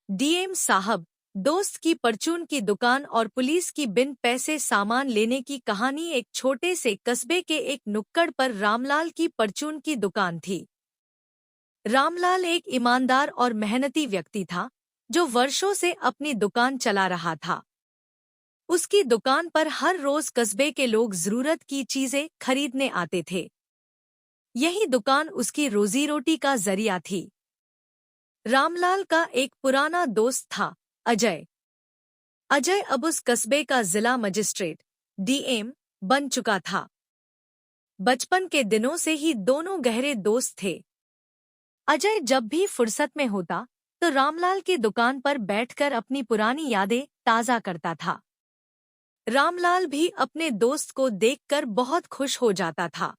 DM साहब, दोस्त की परचून की दुकान और पुलिस की बिन पैसे सामान लेने की कहानी। एक छोटे से कस्बे के एक नुक्कड़ पर रामलाल की परचून की दुकान थी। रामलाल एक ईमानदार और मेहनती व्यक्ति था, जो वर्षों से अपनी दुकान चला रहा था। उसकी दुकान पर हर रोज कस्बे के लोग जरूरत की चीजें खरीदने आते थे। यही दुकान उसकी रोजी रोटी का जरिया थी। रामलाल का एक पुराना दोस्त था, अजय। अजय अब उस कस्बे का जिला मजिस्ट्रेट डीएम बन चुका था। बचपन के दिनों से ही दोनों गहरे दोस्त थे। अजय जब भी फुर्सत में होता तो रामलाल की दुकान पर बैठकर अपनी पुरानी यादें ताज़ा करता था। रामलाल भी अपने दोस्त को देखकर बहुत खुश हो जाता था।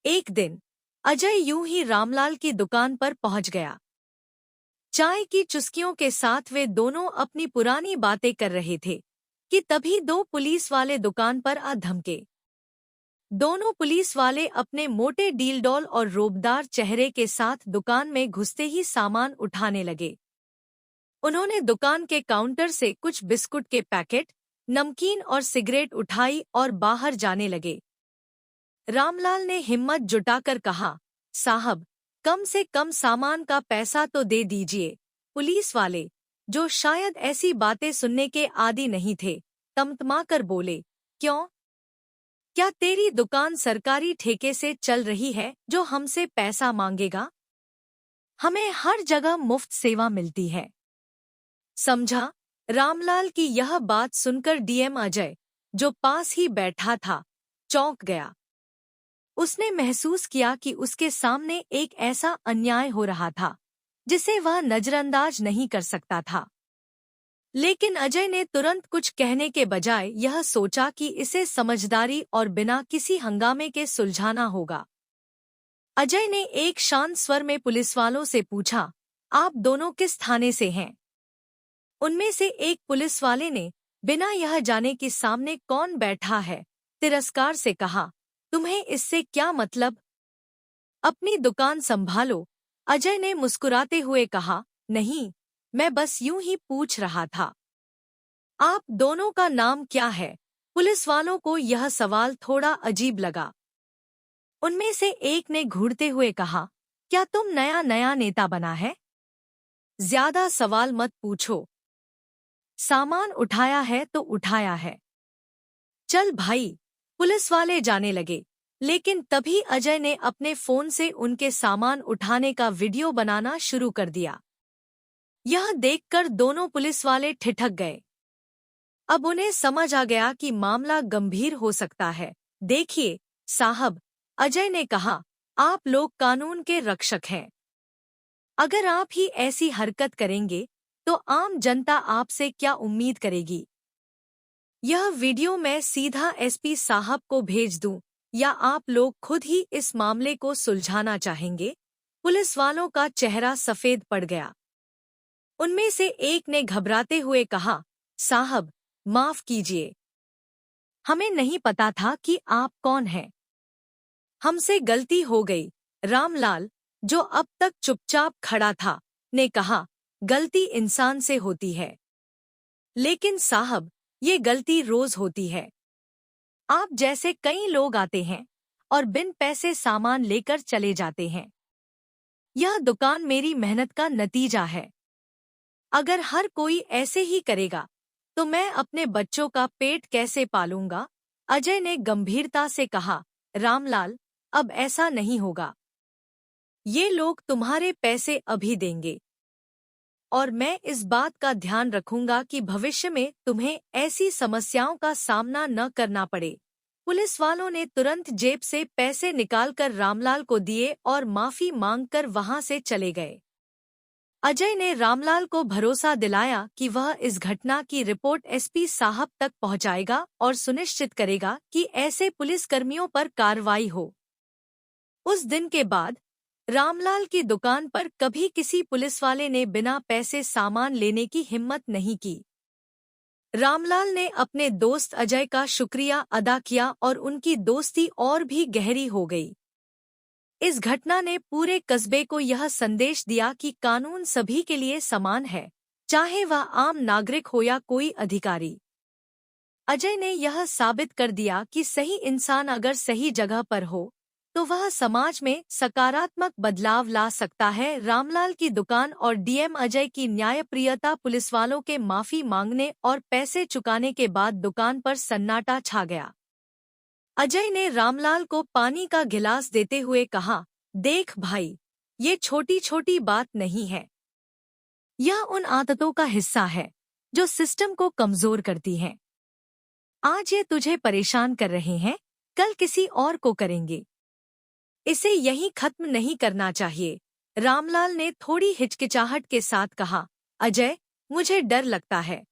एक दिन अजय यूं ही रामलाल की दुकान पर पहुंच गया। चाय की चुस्कियों के साथ वे दोनों अपनी पुरानी बातें कर रहे थे कि तभी दो पुलिस वाले दुकान पर आ धमके। दोनों पुलिस वाले अपने मोटे डीलडॉल और रोबदार चेहरे के साथ दुकान में घुसते ही सामान उठाने लगे। उन्होंने दुकान के काउंटर से कुछ बिस्कुट के पैकेट, नमकीन और सिगरेट उठाई और बाहर जाने लगे। रामलाल ने हिम्मत जुटाकर कहा, साहब, कम से कम सामान का पैसा तो दे दीजिए। पुलिस वाले, जो शायद ऐसी बातें सुनने के आदी नहीं थे, तमतमाकर बोले, क्यों? क्या तेरी दुकान सरकारी ठेके से चल रही है जो हमसे पैसा मांगेगा? हमें हर जगह मुफ्त सेवा मिलती है। समझा? रामलाल की यह बात सुनकर डीएम अजय, जो पास ही बैठा था, चौंक गया। उसने महसूस किया कि उसके सामने एक ऐसा अन्याय हो रहा था जिसे वह नजरअंदाज नहीं कर सकता था। लेकिन अजय ने तुरंत कुछ कहने के बजाय यह सोचा कि इसे समझदारी और बिना किसी हंगामे के सुलझाना होगा। अजय ने एक शांत स्वर में पुलिसवालों से पूछा, आप दोनों किस थाने से हैं? उनमें से एक पुलिस वाले ने, बिना यह जाने कि सामने कौन बैठा है, तिरस्कार से कहा, तुम्हें इससे क्या मतलब? अपनी दुकान संभालो। अजय ने मुस्कुराते हुए कहा, नहीं, मैं बस यूं ही पूछ रहा था। आप दोनों का नाम क्या है? पुलिस वालों को यह सवाल थोड़ा अजीब लगा। उनमें से एक ने घूरते हुए कहा, क्या तुम नया नया नेता बना है? ज्यादा सवाल मत पूछो। सामान उठाया है तो उठाया है। चल भाई। पुलिस वाले जाने लगे, लेकिन तभी अजय ने अपने फोन से उनके सामान उठाने का वीडियो बनाना शुरू कर दिया। यह देखकर दोनों पुलिस वाले ठिठक गए। अब उन्हें समझ आ गया कि मामला गंभीर हो सकता है। देखिए साहब, अजय ने कहा, आप लोग कानून के रक्षक हैं। अगर आप ही ऐसी हरकत करेंगे तो आम जनता आपसे क्या उम्मीद करेगी? यह वीडियो मैं सीधा एसपी साहब को भेज दूं या आप लोग खुद ही इस मामले को सुलझाना चाहेंगे? पुलिस वालों का चेहरा सफेद पड़ गया। उनमें से एक ने घबराते हुए कहा, साहब, माफ कीजिए, हमें नहीं पता था कि आप कौन हैं। हमसे गलती हो गई। रामलाल, जो अब तक चुपचाप खड़ा था, ने कहा, गलती इंसान से होती है, लेकिन साहब, ये गलती रोज होती है। आप जैसे कई लोग आते हैं और बिन पैसे सामान लेकर चले जाते हैं। यह दुकान मेरी मेहनत का नतीजा है। अगर हर कोई ऐसे ही करेगा तो मैं अपने बच्चों का पेट कैसे पालूंगा? अजय ने गंभीरता से कहा, रामलाल, अब ऐसा नहीं होगा। ये लोग तुम्हारे पैसे अभी देंगे और मैं इस बात का ध्यान रखूंगा कि भविष्य में तुम्हें ऐसी समस्याओं का सामना न करना पड़े। पुलिस वालों ने तुरंत जेब से पैसे निकालकर रामलाल को दिए और माफी मांगकर वहां से चले गए। अजय ने रामलाल को भरोसा दिलाया कि वह इस घटना की रिपोर्ट एसपी साहब तक पहुंचाएगा और सुनिश्चित करेगा कि ऐसे पुलिसकर्मियों पर कार्रवाई हो। उस दिन के बाद रामलाल की दुकान पर कभी किसी पुलिस वाले ने बिना पैसे सामान लेने की हिम्मत नहीं की। रामलाल ने अपने दोस्त अजय का शुक्रिया अदा किया और उनकी दोस्ती और भी गहरी हो गई। इस घटना ने पूरे कस्बे को यह संदेश दिया कि कानून सभी के लिए समान है चाहे वह आम नागरिक हो या कोई अधिकारी। अजय ने यह साबित कर दिया कि सही इंसान अगर सही जगह पर हो तो वह समाज में सकारात्मक बदलाव ला सकता है। रामलाल की दुकान और डीएम अजय की न्यायप्रियता। पुलिसवालों के माफी मांगने और पैसे चुकाने के बाद दुकान पर सन्नाटा छा गया। अजय ने रामलाल को पानी का गिलास देते हुए कहा, देख भाई, ये छोटी छोटी बात नहीं है। यह उन आदतों का हिस्सा है जो सिस्टम को कमजोर करती हैं। आज ये तुझे परेशान कर रहे हैं, कल किसी और को करेंगे। इसे यहीं खत्म नहीं करना चाहिए। रामलाल ने थोड़ी हिचकिचाहट के साथ कहा, अजय, मुझे डर लगता है।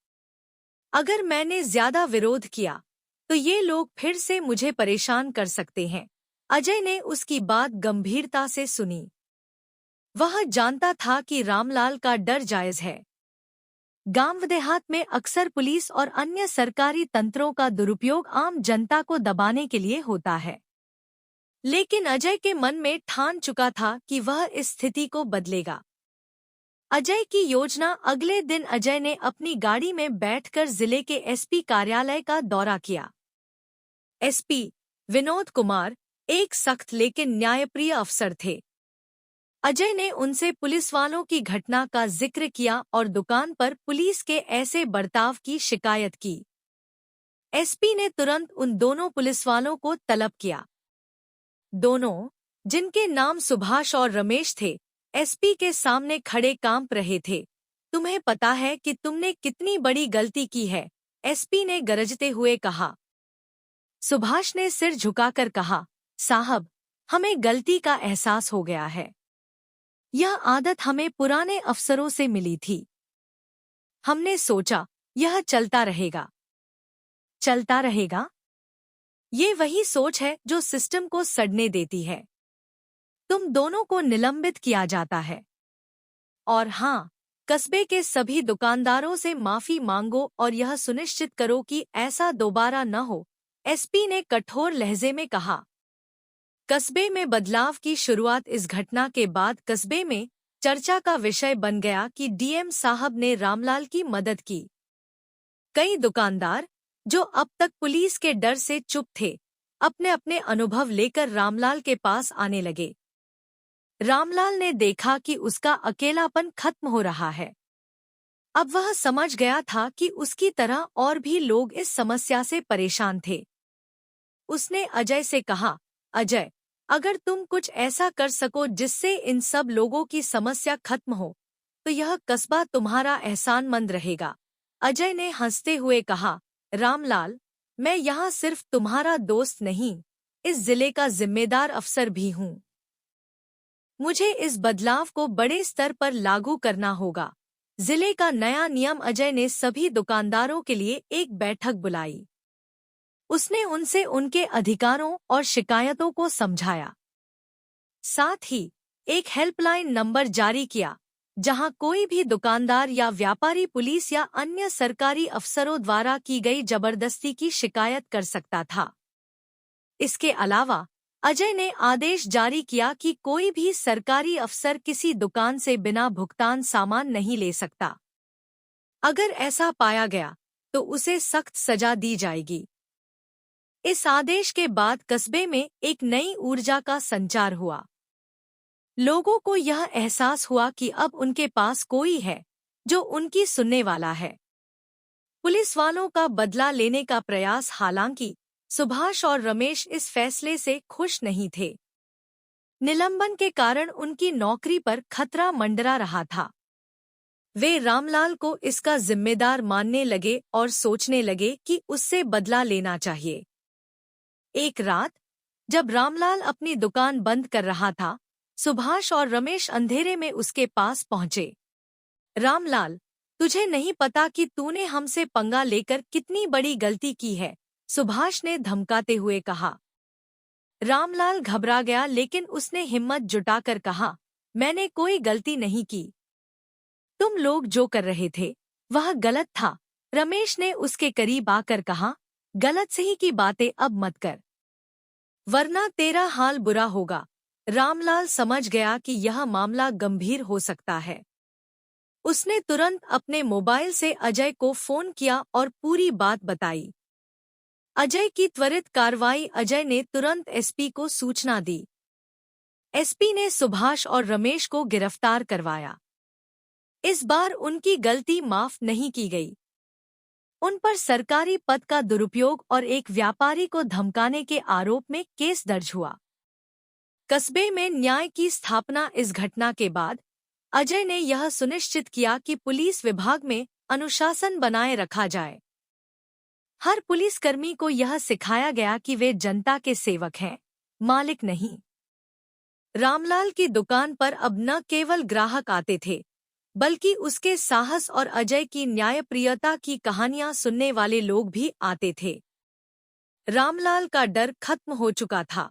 अगर मैंने ज्यादा विरोध किया तो ये लोग फिर से मुझे परेशान कर सकते हैं। अजय ने उसकी बात गंभीरता से सुनी। वह जानता था कि रामलाल का डर जायज है। गांव देहात में अक्सर पुलिस और अन्य सरकारी तंत्रों का दुरुपयोग आम जनता को दबाने के लिए होता है। लेकिन अजय के मन में ठान चुका था कि वह इस स्थिति को बदलेगा। अजय की योजना। अगले दिन अजय ने अपनी गाड़ी में बैठकर जिले के एसपी कार्यालय का दौरा किया। एसपी विनोद कुमार एक सख्त लेकिन न्यायप्रिय अफसर थे। अजय ने उनसे पुलिस वालों की घटना का जिक्र किया और दुकान पर पुलिस के ऐसे बर्ताव की शिकायत की। एसपी ने तुरंत उन दोनों पुलिसवालों को तलब किया। दोनों, जिनके नाम सुभाष और रमेश थे, एसपी के सामने खड़े कांप रहे थे। तुम्हें पता है कि तुमने कितनी बड़ी गलती की है, एसपी ने गरजते हुए कहा। सुभाष ने सिर झुकाकर कहा, साहब, हमें गलती का एहसास हो गया है। यह आदत हमें पुराने अफसरों से मिली थी। हमने सोचा यह चलता रहेगा। चलता रहेगा? ये वही सोच है जो सिस्टम को सड़ने देती है। तुम दोनों को निलंबित किया जाता है। और हाँ, कस्बे के सभी दुकानदारों से माफी मांगो और यह सुनिश्चित करो कि ऐसा दोबारा न हो, एसपी ने कठोर लहजे में कहा। कस्बे में बदलाव की शुरुआत। इस घटना के बाद कस्बे में चर्चा का विषय बन गया कि डीएम साहब ने रामलाल की मदद की। कई दुकानदार जो अब तक पुलिस के डर से चुप थे, अपने अपने अनुभव लेकर रामलाल के पास आने लगे। रामलाल ने देखा कि उसका अकेलापन खत्म हो रहा है। अब वह समझ गया था कि उसकी तरह और भी लोग इस समस्या से परेशान थे। उसने अजय से कहा, अजय, अगर तुम कुछ ऐसा कर सको जिससे इन सब लोगों की समस्या खत्म हो, तो यह कस्बा तुम्हारा एहसानमंद रहेगा। अजय ने हंसते हुए कहा, रामलाल, मैं यहाँ सिर्फ तुम्हारा दोस्त नहीं, इस जिले का जिम्मेदार अफसर भी हूँ। मुझे इस बदलाव को बड़े स्तर पर लागू करना होगा। जिले का नया नियम। अजय ने सभी दुकानदारों के लिए एक बैठक बुलाई। उसने उनसे उनके अधिकारों और शिकायतों को समझाया। साथ ही एक हेल्पलाइन नंबर जारी किया, जहां कोई भी दुकानदार या व्यापारी पुलिस या अन्य सरकारी अफसरों द्वारा की गई जबरदस्ती की शिकायत कर सकता था। इसके अलावा अजय ने आदेश जारी किया कि कोई भी सरकारी अफसर किसी दुकान से बिना भुगतान सामान नहीं ले सकता। अगर ऐसा पाया गया तो उसे सख्त सजा दी जाएगी। इस आदेश के बाद कस्बे में एक नई ऊर्जा का संचार हुआ। लोगों को यह एहसास हुआ कि अब उनके पास कोई है जो उनकी सुनने वाला है। पुलिस वालों का बदला लेने का प्रयास। हालांकि सुभाष और रमेश इस फैसले से खुश नहीं थे। निलंबन के कारण उनकी नौकरी पर खतरा मंडरा रहा था। वे रामलाल को इसका जिम्मेदार मानने लगे और सोचने लगे कि उससे बदला लेना चाहिए। एक रात जब रामलाल अपनी दुकान बंद कर रहा था, सुभाष और रमेश अंधेरे में उसके पास पहुंचे। रामलाल, तुझे नहीं पता कि तूने हमसे पंगा लेकर कितनी बड़ी गलती की है, सुभाष ने धमकाते हुए कहा। रामलाल घबरा गया, लेकिन उसने हिम्मत जुटाकर कहा, मैंने कोई गलती नहीं की। तुम लोग जो कर रहे थे वह गलत था। रमेश ने उसके करीब आकर कहा, गलत सही की बातें अब मत कर, वरना तेरा हाल बुरा होगा। रामलाल समझ गया कि यह मामला गंभीर हो सकता है। उसने तुरंत अपने मोबाइल से अजय को फोन किया और पूरी बात बताई। अजय की त्वरित कार्रवाई। अजय ने तुरंत एसपी को सूचना दी। एसपी ने सुभाष और रमेश को गिरफ्तार करवाया। इस बार उनकी गलती माफ नहीं की गई। उन पर सरकारी पद का दुरुपयोग और एक व्यापारी को धमकाने के आरोप में केस दर्ज हुआ। कस्बे में न्याय की स्थापना। इस घटना के बाद अजय ने यह सुनिश्चित किया कि पुलिस विभाग में अनुशासन बनाए रखा जाए। हर पुलिसकर्मी को यह सिखाया गया कि वे जनता के सेवक हैं, मालिक नहीं। रामलाल की दुकान पर अब न केवल ग्राहक आते थे, बल्कि उसके साहस और अजय की न्यायप्रियता की कहानियां सुनने वाले लोग भी आते थे। रामलाल का डर खत्म हो चुका था।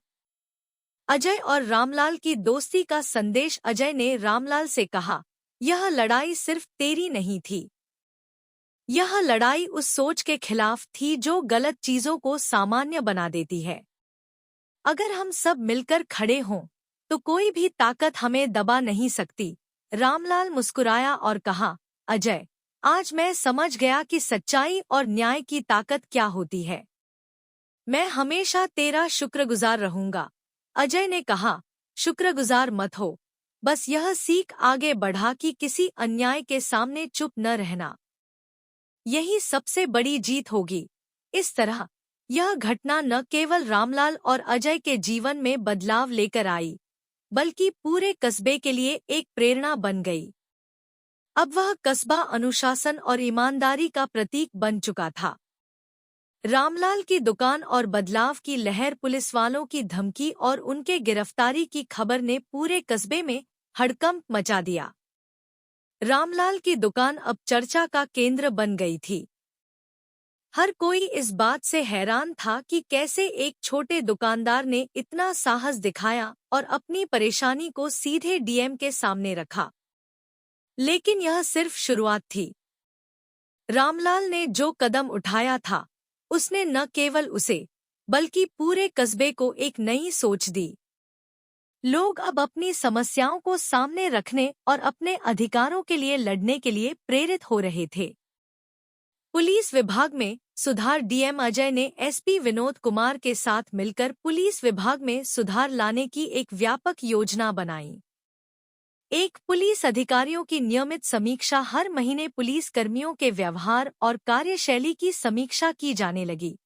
अजय और रामलाल की दोस्ती का संदेश। अजय ने रामलाल से कहा, यह लड़ाई सिर्फ तेरी नहीं थी। यह लड़ाई उस सोच के खिलाफ थी जो गलत चीजों को सामान्य बना देती है। अगर हम सब मिलकर खड़े हों, तो कोई भी ताकत हमें दबा नहीं सकती। रामलाल मुस्कुराया और कहा, अजय, आज मैं समझ गया कि सच्चाई और न्याय की ताकत क्या होती है। मैं हमेशा तेरा शुक्रगुजार रहूंगा। अजय ने कहा, शुक्रगुजार मत हो, बस यह सीख आगे बढ़ा कि किसी अन्याय के सामने चुप न रहना। यही सबसे बड़ी जीत होगी। इस तरह यह घटना न केवल रामलाल और अजय के जीवन में बदलाव लेकर आई, बल्कि पूरे कस्बे के लिए एक प्रेरणा बन गई। अब वह कस्बा अनुशासन और ईमानदारी का प्रतीक बन चुका था। रामलाल की दुकान और बदलाव की लहर, पुलिसवालों की धमकी और उनके गिरफ्तारी की खबर ने पूरे कस्बे में हड़कंप मचा दिया। रामलाल की दुकान अब चर्चा का केंद्र बन गई थी। हर कोई इस बात से हैरान था कि कैसे एक छोटे दुकानदार ने इतना साहस दिखाया और अपनी परेशानी को सीधे डीएम के सामने रखा। लेकिन यह सिर्फ शुरुआत थी। रामलाल ने जो कदम उठाया था, उसने न केवल उसे, बल्कि पूरे कस्बे को एक नई सोच दी। लोग अब अपनी समस्याओं को सामने रखने और अपने अधिकारों के लिए लड़ने के लिए प्रेरित हो रहे थे। पुलिस विभाग में सुधार। डीएम अजय ने एसपी विनोद कुमार के साथ मिलकर पुलिस विभाग में सुधार लाने की एक व्यापक योजना बनाई। एक पुलिस अधिकारियों की नियमित समीक्षा। हर महीने पुलिस कर्मियों के व्यवहार और कार्यशैली की समीक्षा की जाने लगी।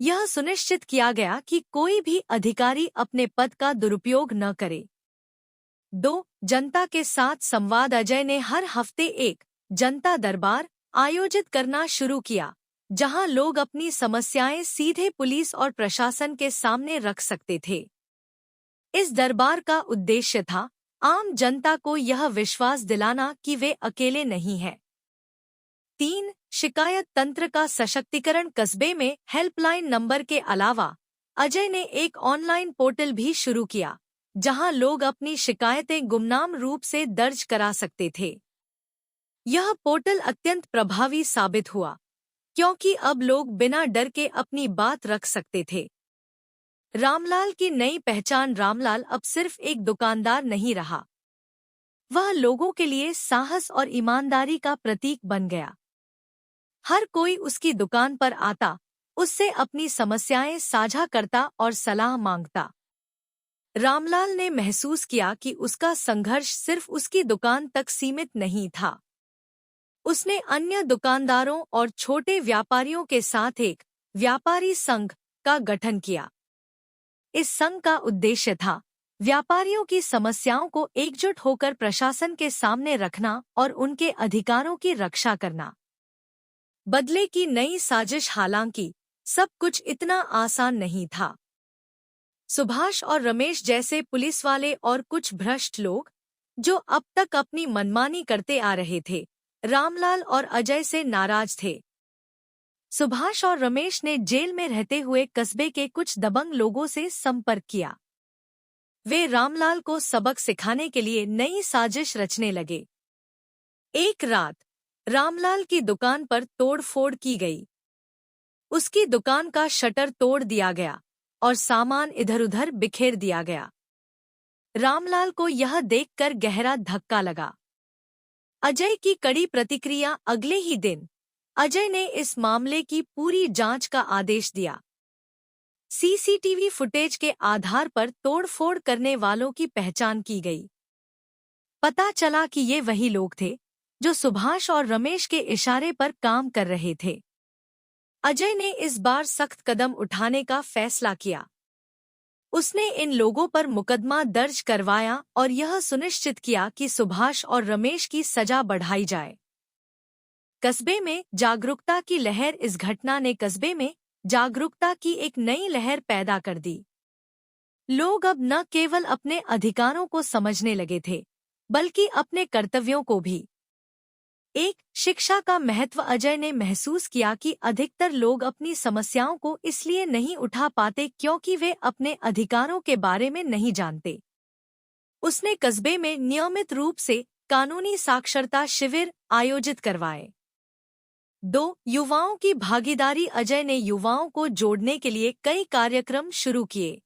यह सुनिश्चित किया गया कि कोई भी अधिकारी अपने पद का दुरुपयोग न करे। 2. जनता के साथ संवाद। अजय ने हर हफ्ते एक जनता दरबार आयोजित करना शुरू किया, जहां लोग अपनी समस्याएं सीधे पुलिस और प्रशासन के सामने रख सकते थे। इस दरबार का उद्देश्य था आम जनता को यह विश्वास दिलाना कि वे अकेले नहीं हैं। 3. शिकायत तंत्र का सशक्तिकरण। कस्बे में हेल्पलाइन नंबर के अलावा अजय ने एक ऑनलाइन पोर्टल भी शुरू किया, जहां लोग अपनी शिकायतें गुमनाम रूप से दर्ज करा सकते थे। यह पोर्टल अत्यंत प्रभावी साबित हुआ, क्योंकि अब लोग बिना डर के अपनी बात रख सकते थे। रामलाल की नई पहचान। रामलाल अब सिर्फ एक दुकानदार नहीं रहा, वह लोगों के लिए साहस और ईमानदारी का प्रतीक बन गया। हर कोई उसकी दुकान पर आता, उससे अपनी समस्याएं साझा करता और सलाह मांगता। रामलाल ने महसूस किया कि उसका संघर्ष सिर्फ उसकी दुकान तक सीमित नहीं था। उसने अन्य दुकानदारों और छोटे व्यापारियों के साथ एक व्यापारी संघ का गठन किया। इस संघ का उद्देश्य था व्यापारियों की समस्याओं को एकजुट होकर प्रशासन के सामने रखना और उनके अधिकारों की रक्षा करना। बदले की नई साजिश। हालांकि सब कुछ इतना आसान नहीं था। सुभाष और रमेश जैसे पुलिस वाले और कुछ भ्रष्ट लोग, जो अब तक अपनी मनमानी करते आ रहे थे, रामलाल और अजय से नाराज थे। सुभाष और रमेश ने जेल में रहते हुए कस्बे के कुछ दबंग लोगों से संपर्क किया। वे रामलाल को सबक सिखाने के लिए नई साजिश रचने लगे। एक रात रामलाल की दुकान पर तोड़फोड़ की गई। उसकी दुकान का शटर तोड़ दिया गया और सामान इधर-उधर बिखेर दिया गया। रामलाल को यह देखकर गहरा धक्का लगा। अजय की कड़ी प्रतिक्रिया। अगले ही दिन अजय ने इस मामले की पूरी जांच का आदेश दिया। सीसीटीवी फुटेज के आधार पर तोड़फोड़ करने वालों की पहचान की गई। पता चला कि ये वही लोग थे जो सुभाष और रमेश के इशारे पर काम कर रहे थे। अजय ने इस बार सख्त कदम उठाने का फैसला किया। उसने इन लोगों पर मुकदमा दर्ज करवाया और यह सुनिश्चित किया कि सुभाष और रमेश की सजा बढ़ाई जाए। कस्बे में जागरूकता की लहर। इस घटना ने कस्बे में जागरूकता की एक नई लहर पैदा कर दी। लोग अब न केवल अपने अधिकारों को समझने लगे थे, बल्कि अपने कर्तव्यों को भी। एक शिक्षा का महत्व। अजय ने महसूस किया कि अधिकतर लोग अपनी समस्याओं को इसलिए नहीं उठा पाते क्योंकि वे अपने अधिकारों के बारे में नहीं जानते। उसने कस्बे में नियमित रूप से कानूनी साक्षरता शिविर आयोजित करवाए। 2. युवाओं की भागीदारी। अजय ने युवाओं को जोड़ने के लिए कई कार्यक्रम शुरू किए।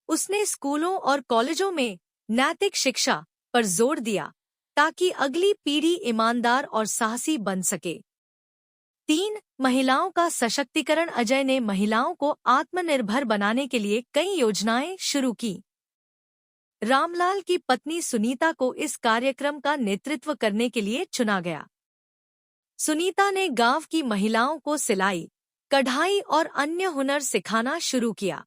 उसने स्कूलों और कॉलेजों में नैतिक शिक्षा पर जोर दिया ताकि अगली पीढ़ी ईमानदार और साहसी बन सके। 3. महिलाओं का सशक्तिकरण। अजय ने महिलाओं को आत्मनिर्भर बनाने के लिए कई योजनाएं शुरू की। रामलाल की पत्नी सुनीता को इस कार्यक्रम का नेतृत्व करने के लिए चुना गया। सुनीता ने गांव की महिलाओं को सिलाई, कढ़ाई और अन्य हुनर सिखाना शुरू किया।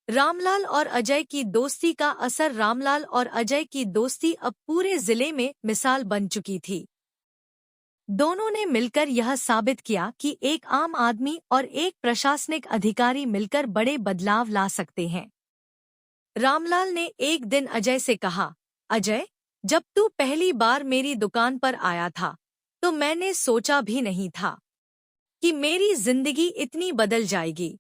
रामलाल और अजय की दोस्ती का असर। रामलाल और अजय की दोस्ती अब पूरे जिले में मिसाल बन चुकी थी। दोनों ने मिलकर यह साबित किया कि एक आम आदमी और एक प्रशासनिक अधिकारी मिलकर बड़े बदलाव ला सकते हैं। रामलाल ने एक दिन अजय से कहा, अजय, जब तू पहली बार मेरी दुकान पर आया था तो मैंने सोचा भी नहीं था कि मेरी जिंदगी इतनी बदल जाएगी।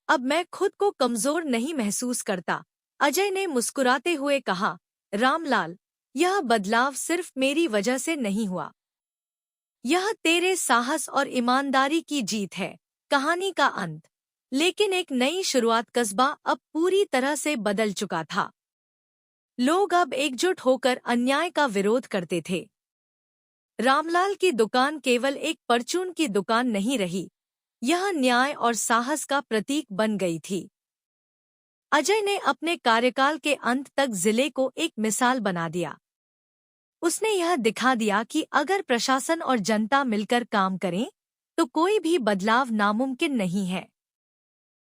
अब मैं खुद को कमजोर नहीं महसूस करता। अजय ने मुस्कुराते हुए कहा, रामलाल, यह बदलाव सिर्फ मेरी वजह से नहीं हुआ। यह तेरे साहस और ईमानदारी की जीत है। कहानी का अंत। लेकिन एक नई शुरुआत। कस्बा अब पूरी तरह से बदल चुका था। लोग अब एकजुट होकर अन्याय का विरोध करते थे। रामलाल की दुकान केवल एक परचून की दुकान नहीं रही, यह न्याय और साहस का प्रतीक बन गई थी। अजय ने अपने कार्यकाल के अंत तक जिले को एक मिसाल बना दिया। उसने यह दिखा दिया कि अगर प्रशासन और जनता मिलकर काम करें तो कोई भी बदलाव नामुमकिन नहीं है।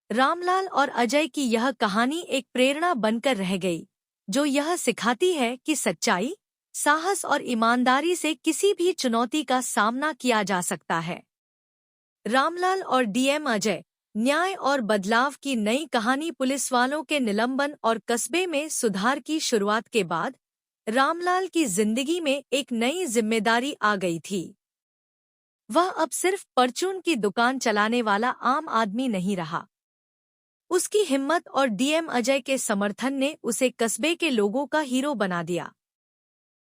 रामलाल और अजय की यह कहानी एक प्रेरणा बनकर रह गई, जो यह सिखाती है कि सच्चाई, साहस और ईमानदारी से किसी भी चुनौती का सामना किया जा सकता है। रामलाल और डीएम अजय, न्याय और बदलाव की नई कहानी। पुलिस वालों के निलंबन और कस्बे में सुधार की शुरुआत के बाद रामलाल की जिंदगी में एक नई जिम्मेदारी आ गई थी। वह अब सिर्फ परचून की दुकान चलाने वाला आम आदमी नहीं रहा। उसकी हिम्मत और डीएम अजय के समर्थन ने उसे कस्बे के लोगों का हीरो बना दिया।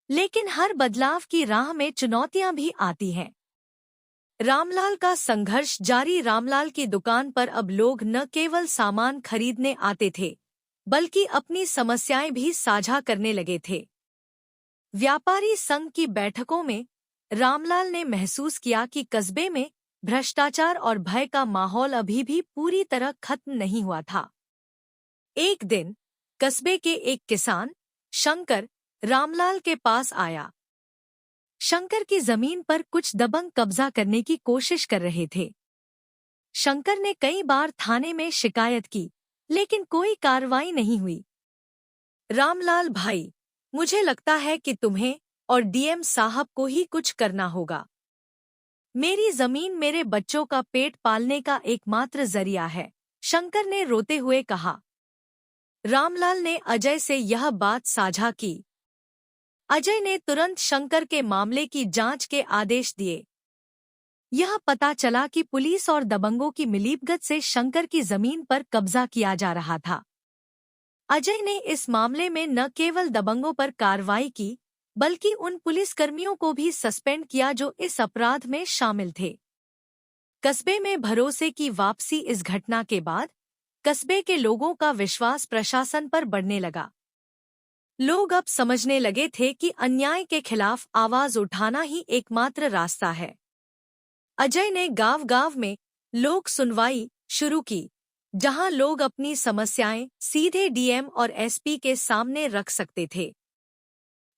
लेकिन हर बदलाव की राह में चुनौतियां भी आती हैं। रामलाल का संघर्ष जारी। रामलाल की दुकान पर अब लोग न केवल सामान खरीदने आते थे, बल्कि अपनी समस्याएं भी साझा करने लगे थे। व्यापारी संघ की बैठकों में रामलाल ने महसूस किया कि कस्बे में भ्रष्टाचार और भय का माहौल अभी भी पूरी तरह खत्म नहीं हुआ था। एक दिन कस्बे के एक किसान शंकर रामलाल के पास आया। शंकर की जमीन पर कुछ दबंग कब्जा करने की कोशिश कर रहे थे। शंकर ने कई बार थाने में शिकायत की, लेकिन कोई कार्रवाई नहीं हुई। रामलाल भाई, मुझे लगता है कि तुम्हें और डीएम साहब को ही कुछ करना होगा। मेरी जमीन मेरे बच्चों का पेट पालने का एकमात्र जरिया है, शंकर ने रोते हुए कहा। रामलाल ने अजय से यह बात साझा की। अजय ने तुरंत शंकर के मामले की जांच के आदेश दिए। यह पता चला कि पुलिस और दबंगों की मिलीभगत से शंकर की जमीन पर कब्जा किया जा रहा था। अजय ने इस मामले में न केवल दबंगों पर कार्रवाई की, बल्कि उन पुलिसकर्मियों को भी सस्पेंड किया जो इस अपराध में शामिल थे। कस्बे में भरोसे की वापसी। इस घटना के बाद कस्बे के लोगों का विश्वास प्रशासन पर बढ़ने लगा। लोग अब समझने लगे थे कि अन्याय के खिलाफ आवाज उठाना ही एकमात्र रास्ता है। अजय ने गांव-गांव में लोक सुनवाई शुरू की, जहां लोग अपनी समस्याएं सीधे डीएम और एसपी के सामने रख सकते थे।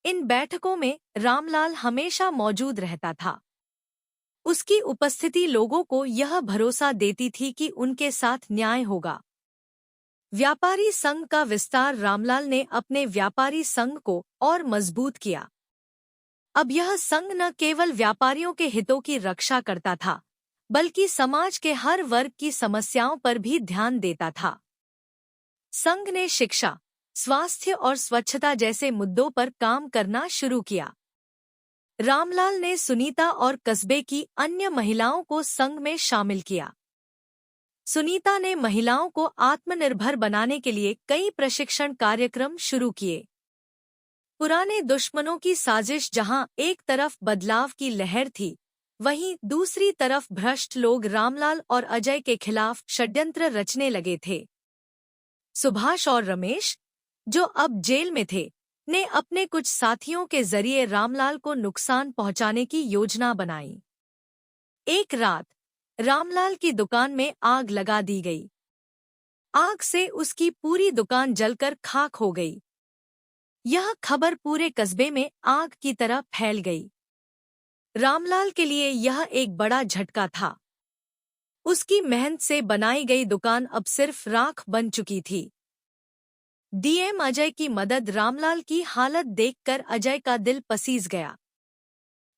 इन बैठकों में रामलाल हमेशा मौजूद रहता था। उसकी उपस्थिति लोगों को यह भरोसा देती थी कि उनके साथ न्याय होगा। व्यापारी संघ का विस्तार रामलाल ने अपने व्यापारी संघ को और मजबूत किया। अब यह संघ न केवल व्यापारियों के हितों की रक्षा करता था, बल्कि समाज के हर वर्ग की समस्याओं पर भी ध्यान देता था। संघ ने शिक्षा, स्वास्थ्य और स्वच्छता जैसे मुद्दों पर काम करना शुरू किया। रामलाल ने सुनीता और कस्बे की अन्य महिलाओं को संघ में शामिल किया। सुनीता ने महिलाओं को आत्मनिर्भर बनाने के लिए कई प्रशिक्षण कार्यक्रम शुरू किए। पुराने दुश्मनों की साजिश जहां एक तरफ बदलाव की लहर थी, वहीं दूसरी तरफ भ्रष्ट लोग रामलाल और अजय के खिलाफ षड्यंत्र रचने लगे थे। सुभाष और रमेश, जो अब जेल में थे, ने अपने कुछ साथियों के जरिए रामलाल को नुकसान पहुंचाने की योजना बनाई। एक रात रामलाल की दुकान में आग लगा दी गई। आग से उसकी पूरी दुकान जलकर खाक हो गई। यह खबर पूरे कस्बे में आग की तरह फैल गई। रामलाल के लिए यह एक बड़ा झटका था। उसकी मेहनत से बनाई गई दुकान अब सिर्फ राख बन चुकी थी। डीएम अजय की मदद रामलाल की हालत देखकर अजय का दिल पसीज गया।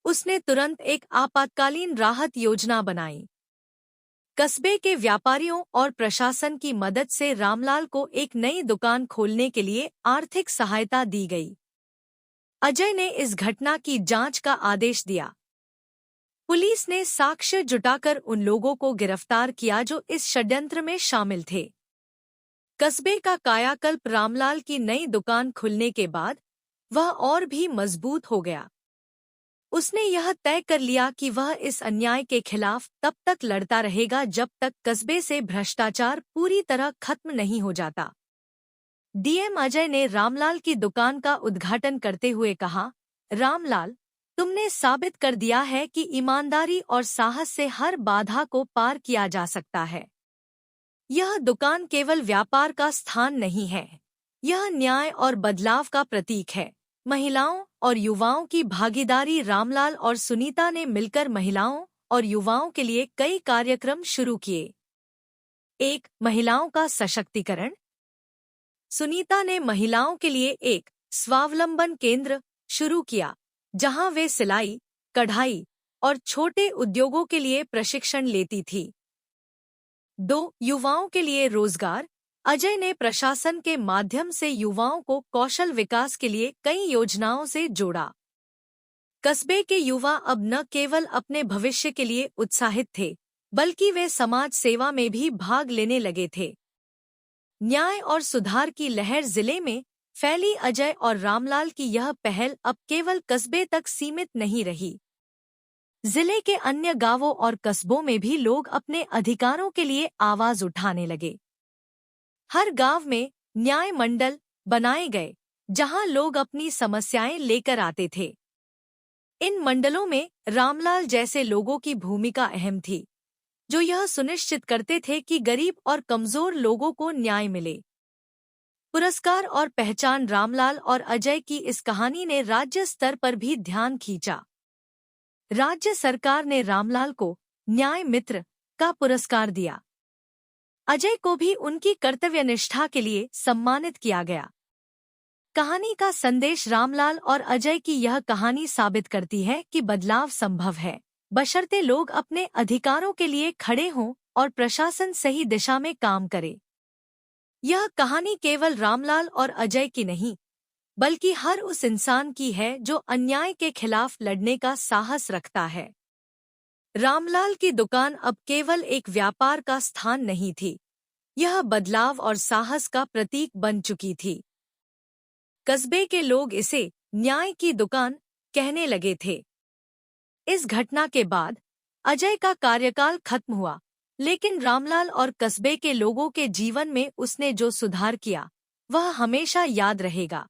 उसने तुरंत एक आपातकालीन राहत योजना बनाई। कस्बे के व्यापारियों और प्रशासन की मदद से रामलाल को एक नई दुकान खोलने के लिए आर्थिक सहायता दी गई। अजय ने इस घटना की जांच का आदेश दिया। पुलिस ने साक्ष्य जुटाकर उन लोगों को गिरफ्तार किया जो इस षड्यंत्र में शामिल थे। कस्बे का कायाकल्प रामलाल की नई दुकान खुलने के बाद वह और भी मजबूत हो गया। उसने यह तय कर लिया कि वह इस अन्याय के खिलाफ तब तक लड़ता रहेगा जब तक कस्बे से भ्रष्टाचार पूरी तरह खत्म नहीं हो जाता। डीएम अजय ने रामलाल की दुकान का उद्घाटन करते हुए कहा, रामलाल, तुमने साबित कर दिया है कि ईमानदारी और साहस से हर बाधा को पार किया जा सकता है। यह दुकान केवल व्यापार का स्थान नहीं है, यह न्याय और बदलाव का प्रतीक है। महिलाओं और युवाओं की भागीदारी। रामलाल और सुनीता ने मिलकर महिलाओं और युवाओं के लिए कई कार्यक्रम शुरू किए। 1. महिलाओं का सशक्तिकरण। सुनीता ने महिलाओं के लिए एक स्वावलंबन केंद्र शुरू किया, जहां वे सिलाई, कढ़ाई और छोटे उद्योगों के लिए प्रशिक्षण लेती थी। 2. युवाओं के लिए रोजगार। अजय ने प्रशासन के माध्यम से युवाओं को कौशल विकास के लिए कई योजनाओं से जोड़ा। कस्बे के युवा अब न केवल अपने भविष्य के लिए उत्साहित थे, बल्कि वे समाज सेवा में भी भाग लेने लगे थे। न्याय और सुधार की लहर जिले में फैली। अजय और रामलाल की यह पहल अब केवल कस्बे तक सीमित नहीं रही। जिले के अन्य गांवों और कस्बों में भी लोग अपने अधिकारों के लिए आवाज उठाने लगे। हर गांव में न्याय मंडल बनाए गए, जहां लोग अपनी समस्याएं लेकर आते थे। इन मंडलों में रामलाल जैसे लोगों की भूमिका अहम थी, जो यह सुनिश्चित करते थे कि गरीब और कमजोर लोगों को न्याय मिले। पुरस्कार और पहचान। रामलाल और अजय की इस कहानी ने राज्य स्तर पर भी ध्यान खींचा। राज्य सरकार ने रामलाल को न्याय मित्र का पुरस्कार दिया। अजय को भी उनकी कर्तव्यनिष्ठा के लिए सम्मानित किया गया। कहानी का संदेश। रामलाल और अजय की यह कहानी साबित करती है कि बदलाव संभव है, बशर्ते लोग अपने अधिकारों के लिए खड़े हों और प्रशासन सही दिशा में काम करे। यह कहानी केवल रामलाल और अजय की नहीं, बल्कि हर उस इंसान की है जो अन्याय के खिलाफ लड़ने का साहस रखता है। रामलाल की दुकान अब केवल एक व्यापार का स्थान नहीं थी, यह बदलाव और साहस का प्रतीक बन चुकी थी। कस्बे के लोग इसे न्याय की दुकान कहने लगे थे। इस घटना के बाद अजय का कार्यकाल खत्म हुआ, लेकिन रामलाल और कस्बे के लोगों के जीवन में उसने जो सुधार किया, वह हमेशा याद रहेगा।